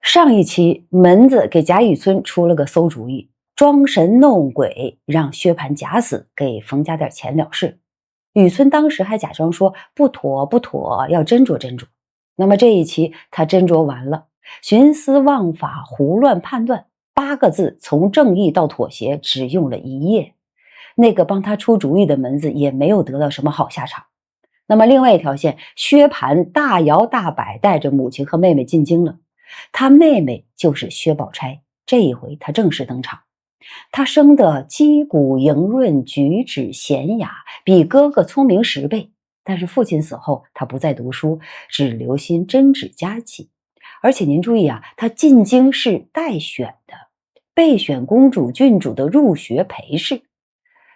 上一期门子给贾雨村出了个馊主意，装神弄鬼，让薛蟠假死，给冯家点钱了事。雨村当时还假装说不妥不妥，要斟酌斟酌。那么这一期他斟酌完了，徇私枉法，胡乱判断，8个字从正义到妥协只用了1页。那个帮他出主意的门子也没有得到什么好下场。那么另外一条线，薛蟠大摇大摆带着母亲和妹妹进京了。他妹妹就是薛宝钗，这一回他正式登场。他生得肌骨莹润，举止娴雅，比哥哥聪明10倍。但是父亲死后，他不再读书，只留心针指家计。而且您注意啊，他进京是待选的，备选公主郡主的入学陪侍。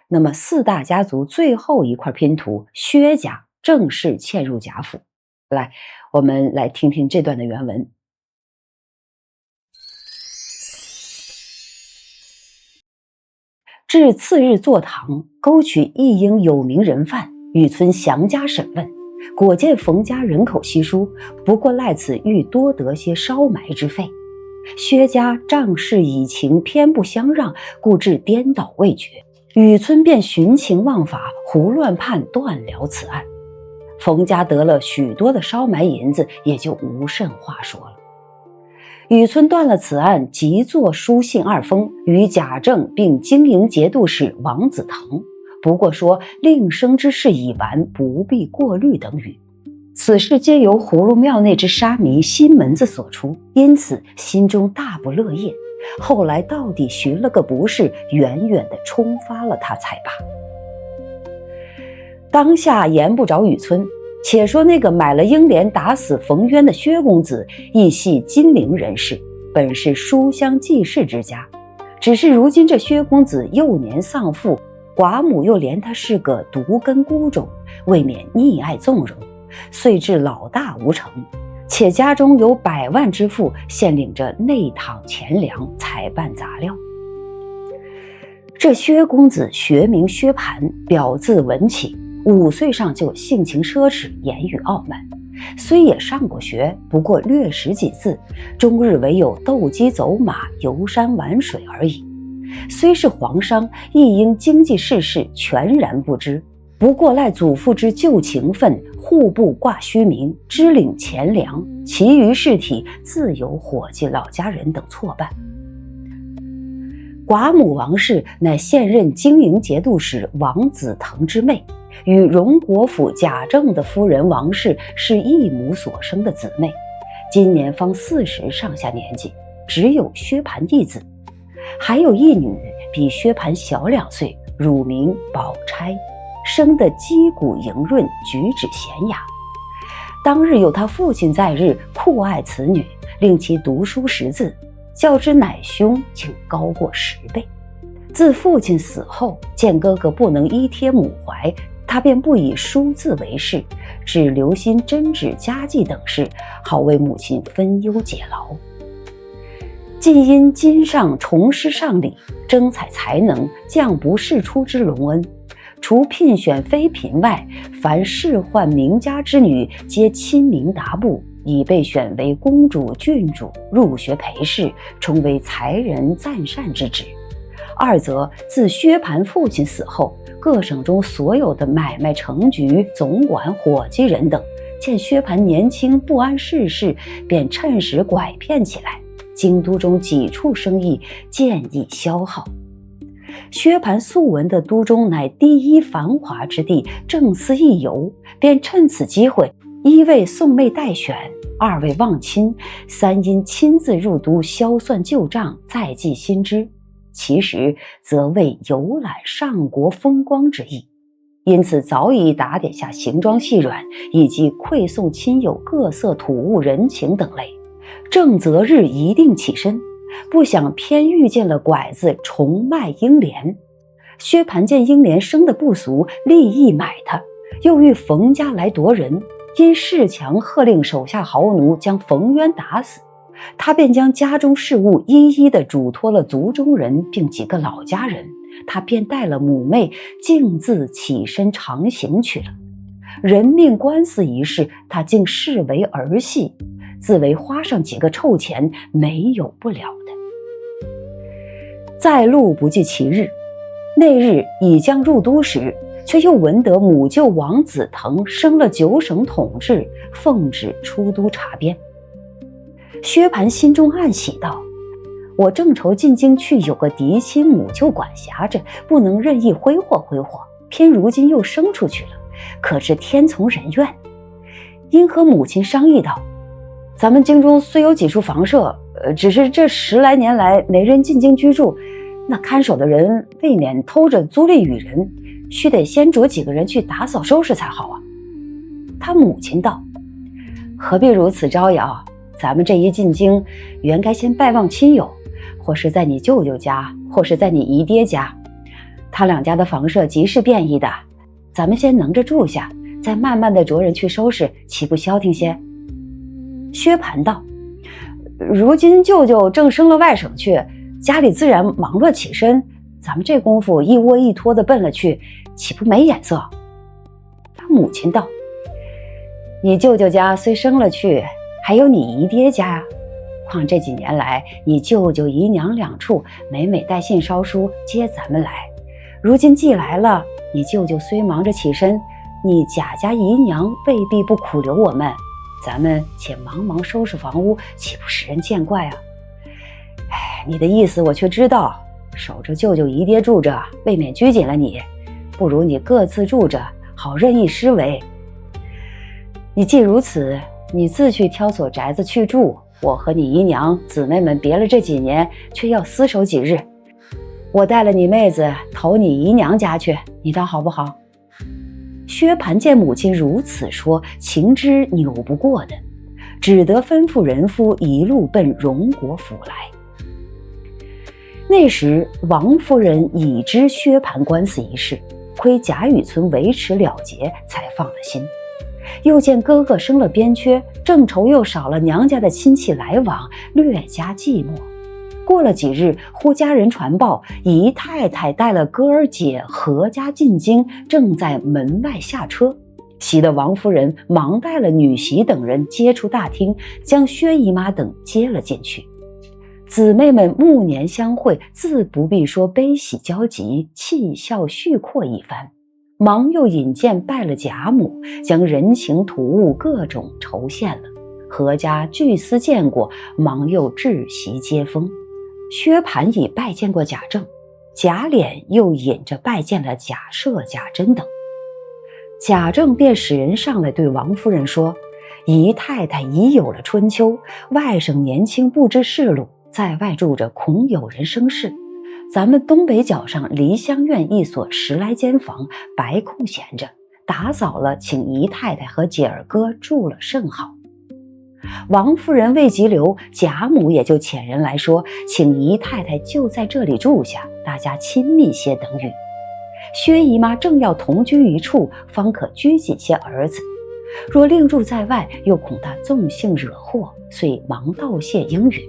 那么4大家族最后一块拼图，薛家正式嵌入贾府。来，我们来听听这段的原文。至次日坐堂，勾取一应有名人犯，雨村详加审问。果见冯家人口稀疏，不过赖此欲多得些烧埋之费。薛家仗势以情，偏不相让，故致颠倒未决。雨村便徇情枉法，胡乱判断了此案。冯家得了许多的烧埋银子，也就无甚话说了。雨村断了此案，即作书信2封，与贾政并经营节度使王子腾，不过说令生之事已完，不必过虑等语。此事皆由葫芦庙内之沙弥新门子所出，因此心中大不乐业。后来到底寻了个不是，远远地冲发了他才罢。当下言不着雨村，且说那个买了英莲打死冯渊的薛公子，亦系金陵人士，本是书香济世之家。只是如今这薛公子幼年丧父，寡母又怜他是个独根孤种，未免溺爱纵容，遂至老大无成。且家中有100万之富，现领着内躺钱粮，采办杂料。这薛公子学名薛蟠，表字文启，5岁上就性情奢侈，言语傲慢。虽也上过学，不过略识几字，终日唯有斗鸡走马，游山玩水而已。虽是皇商，亦因经济世事全然不知，不过赖祖父之旧情分，户部挂虚名，支领钱粮，其余事体自有伙计老家人等错办。寡母王氏乃现任经营节度使王子腾之妹，与荣国府贾政的夫人王氏是异母所生的姊妹，今年方40上下年纪，只有薛蟠一子。还有一女比薛蟠小2岁，乳名宝钗，生得肌骨莹润，举止娴雅。当日有他父亲在日，酷爱此女，令其读书识字，较之乃兄竟高过10倍。自父亲死后，见哥哥不能依贴母怀，他便不以书字为事，只留心针指家计等事，好为母亲分忧解劳。既因今上重施上礼，征采才能，降不世出之隆恩，除聘选妃嫔外，凡仕宦名家之女，皆亲民达布，已被选为公主郡主，入学陪侍，充为才人赞善之职。2则自薛蟠父亲死后，各省中所有的买卖成局、总管、伙计人等，见薛蟠年轻不谙世事，便趁时拐骗起来。京都中几处生意渐已消耗。薛蟠素闻的都中乃第一繁华之地，正思一游，便趁此机会，1为送妹待选，2为望亲，3因亲自入都销算旧账，再记新知，其实则为游览上国风光之意。因此早已打点下行装细软，以及馈送亲友各色土物人情等类。正择日一定起身，不想偏遇见了拐子重卖英莲。薛蟠见英莲生得不俗，立意买她，又遇冯家来夺人，因恃强喝令手下豪奴将冯渊打死，他便将家中事务一一地嘱托了族中人并几个老家人，他便带了母妹径自起身长行去了。人命官司一事，他竟视为儿戏，自为花上几个臭钱没有不了的。在路不计其日，那日已将入都时，却又闻得母舅王子腾升了9省统治，奉旨出都察边。薛蟠心中暗喜道：我正愁进京去有个嫡亲母舅管辖着，不能任意挥霍挥霍，偏如今又生出去了，可知天从人愿。因和母亲商议道：咱们京中虽有几处房舍，只是这10来年来没人进京居住，那看守的人未免偷着租赁与人，须得先着几个人去打扫收拾才好啊。他母亲道：何必如此招摇？咱们这一进京，原该先拜望亲友，或是在你舅舅家，或是在你姨爹家，他两家的房舍极是便宜的，咱们先能着住下，再慢慢的着人去收拾，岂不消停些？薛蟠道：如今舅舅正升了外省去，家里自然忙乱起身，咱们这功夫一窝一拖的奔了去，岂不没眼色？他母亲道：你舅舅家虽升了去，还有你姨爹家呀，况这几年来，你舅舅姨娘两处每带信捎书接咱们来，如今既来了，你舅舅虽忙着起身，你贾家姨娘未必不苦留我们，咱们且忙收拾房屋，岂不使人见怪啊？你的意思我却知道，守着舅舅姨爹住着，未免拘谨了你，不如你各自住着，好任意施为。你既如此，你自去挑所宅子去住，我和你姨娘姊妹们别了这几年，却要厮守几日，我带了你妹子投你姨娘家去，你倒好不好？薛蟠见母亲如此说，情知扭不过的，只得吩咐人夫一路奔荣国府来。那时王夫人已知薛蟠官司一事，亏贾雨村维持了结，才放了心。又见哥哥升了边缺，正愁又少了娘家的亲戚来往，略加寂寞。过了几日，忽家人传报，姨太太带了哥儿姐合家进京，正在门外下车。喜得王夫人忙带了女媳等人接出大厅，将薛姨妈等接了进去。姊妹们暮年相会，自不必说悲喜交集，气笑叙阔一番。忙又引荐拜了贾母，将人情土物各种酬献了。何家俱思见过，忙又置席接风。薛蟠已拜见过贾政，贾琏又引着拜见了贾赦、贾珍等。贾政便使人上来对王夫人说：姨太太已有了春秋，外甥年轻不知世路，在外住着恐有人生事，咱们东北角上梨香院一所10来间房白空闲着，打扫了，请姨太太和姐儿哥住了甚好。王夫人未及留，贾母也就遣人来说，请姨太太就在这里住下，大家亲密些等语。薛姨妈正要同居一处，方可拘谨些儿子，若另住在外，又恐他纵性惹祸，遂忙道谢应允。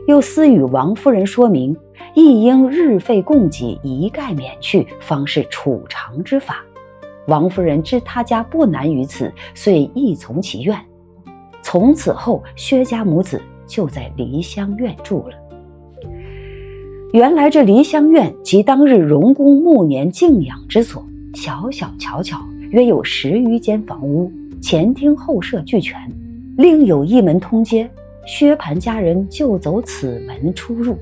又私与王夫人说明，亦应日费供给一概免去，方是储常之法。王夫人知他家不难于此，遂亦从其愿。从此后，薛家母子就在梨香院住了。原来这梨香院即当日荣公暮年静养之所，小小巧巧，约有10余间房屋，前厅后舍俱全，另有一门通街，薛蟠家人就走此门出入。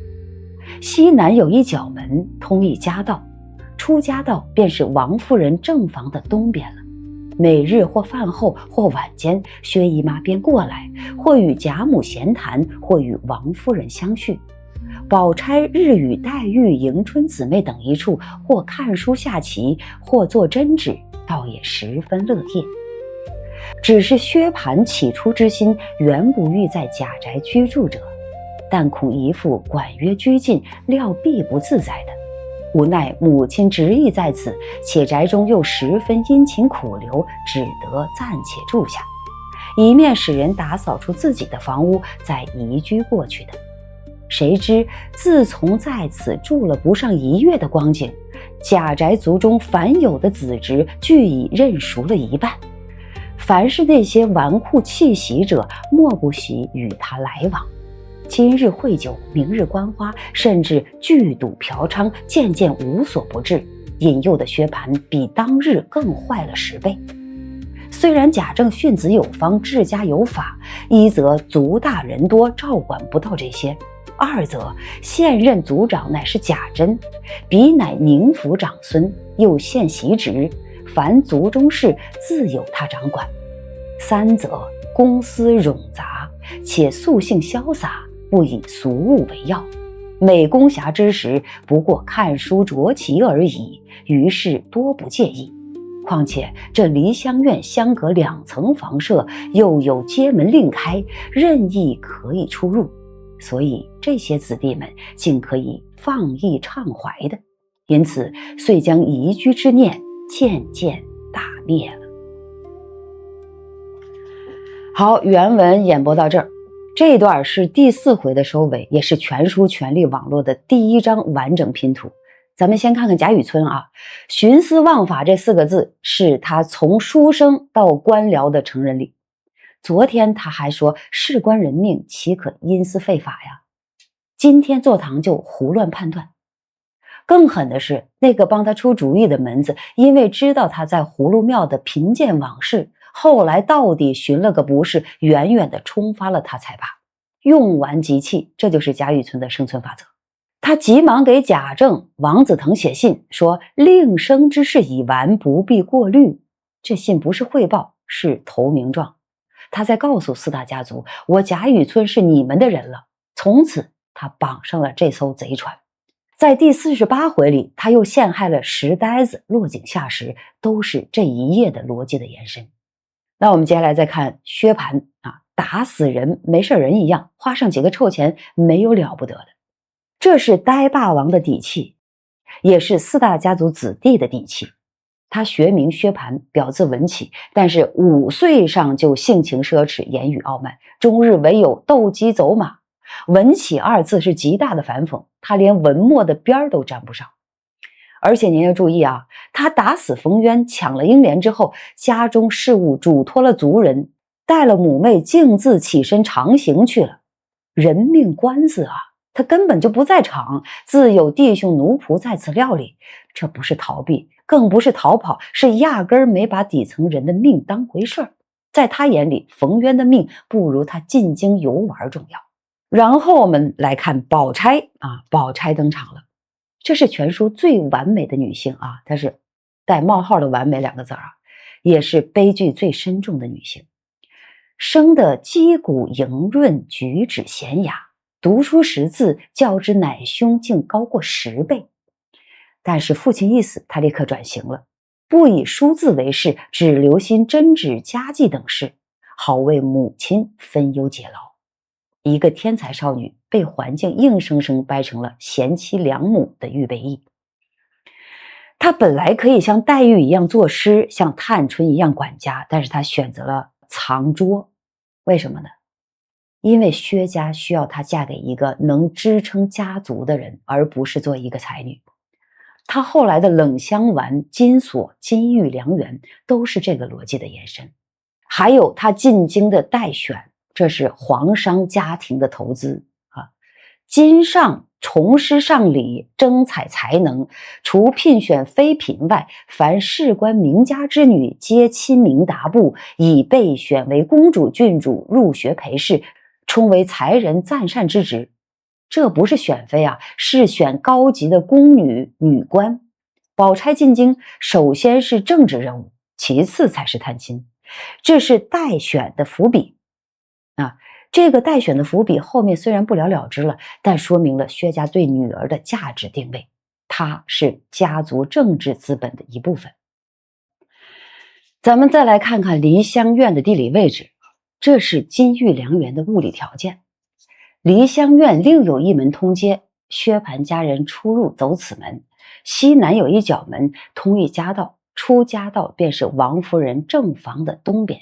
西南有一角门通一家道，出家道便是王夫人正房的东边了。每日或饭后或晚间，薛姨妈便过来，或与贾母闲谈，或与王夫人相叙。宝钗日与黛玉、迎春姊妹等一处，或看书下棋，或做针纸，倒也十分乐业。只是薛蟠起初之心，原不欲在贾宅居住者，但恐姨父管约拘禁，料必不自在的。无奈母亲执意在此，且宅中又十分殷勤苦留，只得暂且住下，一面使人打扫出自己的房屋，再移居过去的。谁知自从在此住了不上1月的光景，贾宅族中凡有的子侄俱已认熟了一半，凡是那些纨绔气习者，莫不喜与他来往。今日会酒，明日观花，甚至聚赌嫖娼，渐渐无所不至，引诱的薛蟠比当日更坏了10倍。虽然贾政训子有方，治家有法，一则族大人多，照管不到这些；二则现任族长乃是贾珍，彼乃宁府长孙，又现袭职，凡族中事自有他掌管；三则公私冗杂，且素性潇洒，不以俗务为要，每公暇之时不过看书酌棋而已，于是多不介意。况且这梨香院相隔2层房舍，又有街门另开，任意可以出入，所以这些子弟们竟可以放逸畅怀的，因此遂将移居之念渐渐打灭了。好，原文演播到这儿，这一段是第4回的收尾，也是全书全力网络的第1章完整拼图。咱们先看看贾雨村啊，徇私枉法这4个字是他从书生到官僚的成人礼。昨天他还说事关人命，岂可因私废法呀？今天坐堂就胡乱判断。更狠的是，那个帮他出主意的门子，因为知道他在葫芦庙的贫贱往事，后来到底寻了个不是，远远的冲发了他才罢。用完即弃，这就是贾雨村的生存法则。他急忙给贾政、王子腾写信，说令生之事已完，不必过虑。这信不是汇报，是投名状。他在告诉4大家族，我贾雨村是你们的人了。从此他绑上了这艘贼船。在第48回里，他又陷害了石呆子、落井下石，都是这一页的逻辑的延伸。那我们接下来再看薛蟠啊，打死人没事人一样，花上几个臭钱没有了不得的。这是呆霸王的底气，也是4大家族子弟的底气。他学名薛蟠，表字文起，但是5岁上就性情奢侈，言语傲慢，终日唯有斗鸡走马。文起2字是极大的反讽，他连文墨的边都沾不上。而且您要注意啊，他打死冯渊，抢了英莲之后，家中事务嘱托了族人，带了母妹径自起身长行去了。人命官司啊，他根本就不在场，自有弟兄奴仆在此料理。这不是逃避，更不是逃跑，是压根儿没把底层人的命当回事儿。在他眼里，冯渊的命不如他进京游玩重要。然后我们来看宝钗啊，宝钗登场了。这是全书最完美的女性啊，她是带冒号的完美2个字啊，也是悲剧最深重的女性。生得肌骨莹润，举止娴雅，读书识字，较之乃兄竟高过10倍。但是父亲一死，他立刻转型了，不以书字为事，只留心针纸家计等事，好为母亲分忧解劳。一个天才少女被环境硬生生掰成了贤妻良母的预备役。她本来可以像黛玉一样作诗，像探春一样管家，但是她选择了藏拙。为什么呢？因为薛家需要她嫁给一个能支撑家族的人，而不是做一个才女。她后来的冷香丸、金锁、金玉良缘都是这个逻辑的延伸。还有她进京的待选，这是皇商家庭的投资啊。今上重施上礼，征采才能，除聘选妃嫔外，凡士官名家之女，皆亲明达布，以备选为公主、郡主，入学陪侍，充为才人赞善之职。这不是选妃啊，是选高级的宫女、女官。宝钗进京，首先是政治任务，其次才是探亲。这是待选的伏笔啊。这个待选的伏笔后面虽然不了了之了，但说明了薛家对女儿的价值定位，她是家族政治资本的一部分。咱们再来看看梨香院的地理位置，这是金玉良缘的物理条件。梨香院另有一门通街，薛蟠家人出入走此门，西南有一角门通一夹道，出夹道便是王夫人正房的东边。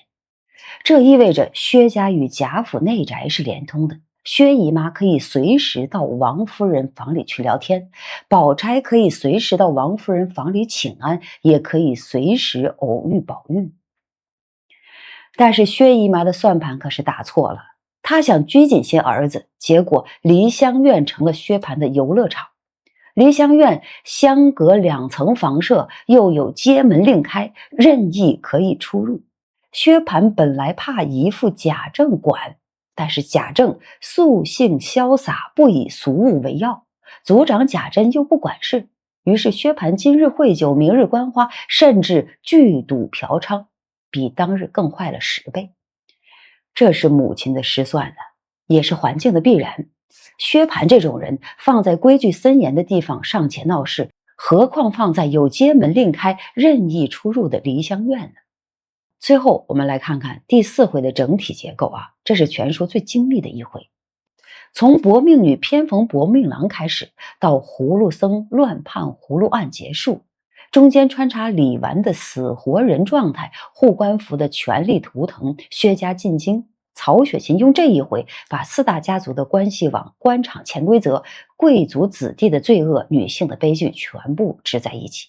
这意味着薛家与贾府内宅是连通的，薛姨妈可以随时到王夫人房里去聊天，宝钗可以随时到王夫人房里请安，也可以随时偶遇宝玉。但是薛姨妈的算盘可是打错了，她想拘谨些儿子，结果梨香院成了薛蟠的游乐场。梨香院相隔2层房舍，又有街门另开，任意可以出入。薛蟠本来怕姨父贾政管，但是贾政素性潇洒，不以俗物为要，族长贾珍又不管事，于是薛蟠今日会酒，明日观花，甚至聚赌嫖娼，比当日更坏了10倍。这是母亲的失算呢，也是环境的必然。薛蟠这种人放在规矩森严的地方尚且闹事，何况放在有街门另开、任意出入的梨香院呢？最后我们来看看第4回的整体结构啊，这是全书最精密的一回。从薄命女偏逢薄命郎开始，到葫芦僧乱判葫芦案结束，中间穿插李纨的死活人状态、护官符的权力图腾、薛家进京。曹雪芹用这一回把4大家族的关系网、官场潜规则、贵族子弟的罪恶、女性的悲剧全部织在一起。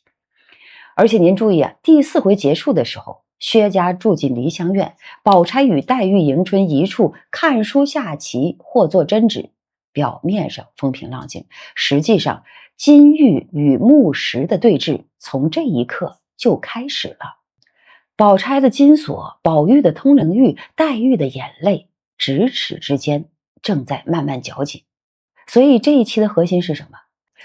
而且您注意啊，第4回结束的时候，薛家住进梨香院，宝钗与黛玉、迎春一处看书下棋或作针纸，表面上风平浪静，实际上金玉与木石的对峙从这一刻就开始了。宝钗的金锁，宝玉的通灵玉，黛玉的眼泪，咫尺之间正在慢慢绞紧。所以这一期的核心是什么？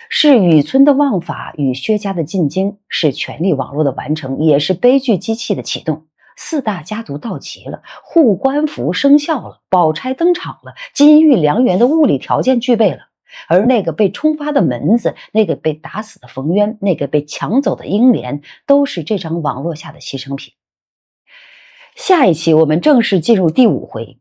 是雨村的望法与薛家的进京，是权力网络的完成，也是悲剧机器的启动。4大家族到齐了，护官符生效了，宝钗登场了，金玉良缘的物理条件具备了。而那个被冲发的门子，那个被打死的冯渊，那个被抢走的英莲，都是这张网络下的牺牲品。下一期我们正式进入第5回，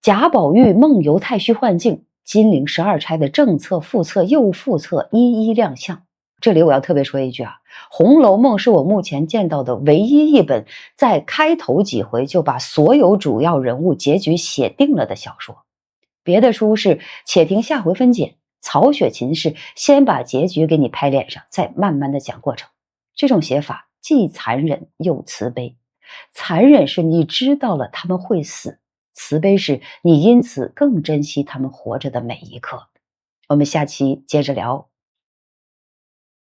贾宝玉梦游太虚幻境，金陵12钗的正册、副册、又副册一一亮相。这里我要特别说一句啊，《红楼梦》是我目前见到的唯一一本在开头几回就把所有主要人物结局写定了的小说。别的书是且听下回分解，曹雪芹是先把结局给你拍脸上，再慢慢的讲过程。这种写法既残忍又慈悲。残忍是你知道了他们会死，慈悲是你因此更珍惜他们活着的每一刻。我们下期接着聊。